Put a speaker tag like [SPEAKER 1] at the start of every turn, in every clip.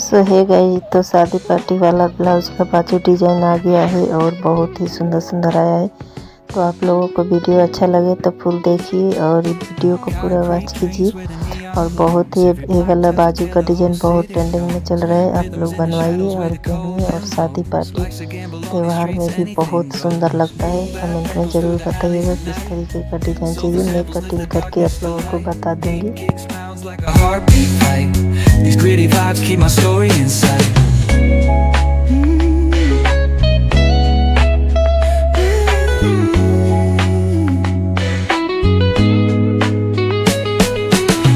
[SPEAKER 1] सो है गई तो शादी पार्टी वाला ब्लाउज का बाजू डिज़ाइन आ गया है और बहुत ही सुंदर सुंदर आया है। तो आप लोगों को वीडियो अच्छा लगे तो फुल देखिए और वीडियो को पूरा वॉच कीजिए। और बहुत ही ये वाला बाजू का डिज़ाइन बहुत ट्रेंडिंग में चल रहा है, आप लोग बनवाइए और पहनिए। और शादी पार्टी त्यौहार में भी बहुत सुंदर लगता है। कमेंट में ज़रूर बताइएगा किस तरीके का डिज़ाइन चाहिए, मैं कटिंग करके आप लोगों को बता दूँगी।
[SPEAKER 2] Like a heartbeat fight. These gritty vibes keep my story inside.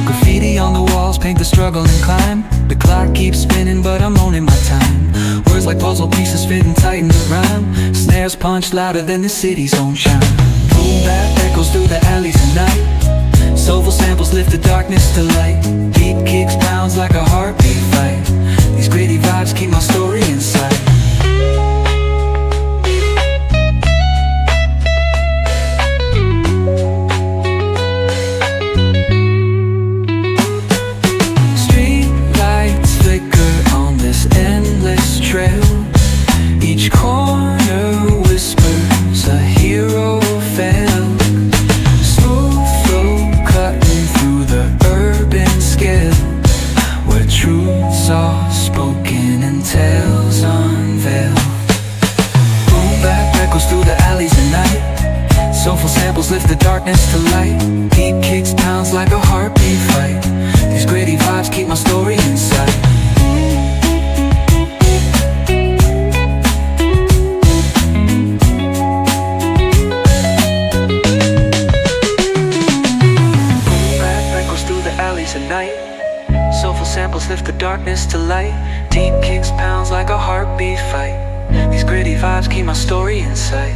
[SPEAKER 2] Graffiti on the walls paint the struggle and climb. The clock keeps spinning but I'm owning my time. Words like puzzle pieces fitting tight in the rhyme. Snares punch louder than the city's own chime. Boom bap echoes through the alleys at night. Soulful samples lift the darkness to light. Beat kicks pounds like a heartbeat fight. These gritty vibes keep my story inside. Street lights flicker on this endless trail. Each corner whispers a hero fell. Truths are spoken and tales unveiled. Boom bap echoes through the alleys at night. Soulful samples lift the darkness to light. Beat kicks pounds like a heartbeat fight. These gritty vibes keep my story inside. Boom bap echoes through the alleys at night. Soulful samples lift the darkness to light. Deep kicks pounds like a heartbeat fight. These gritty vibes keep my story inside.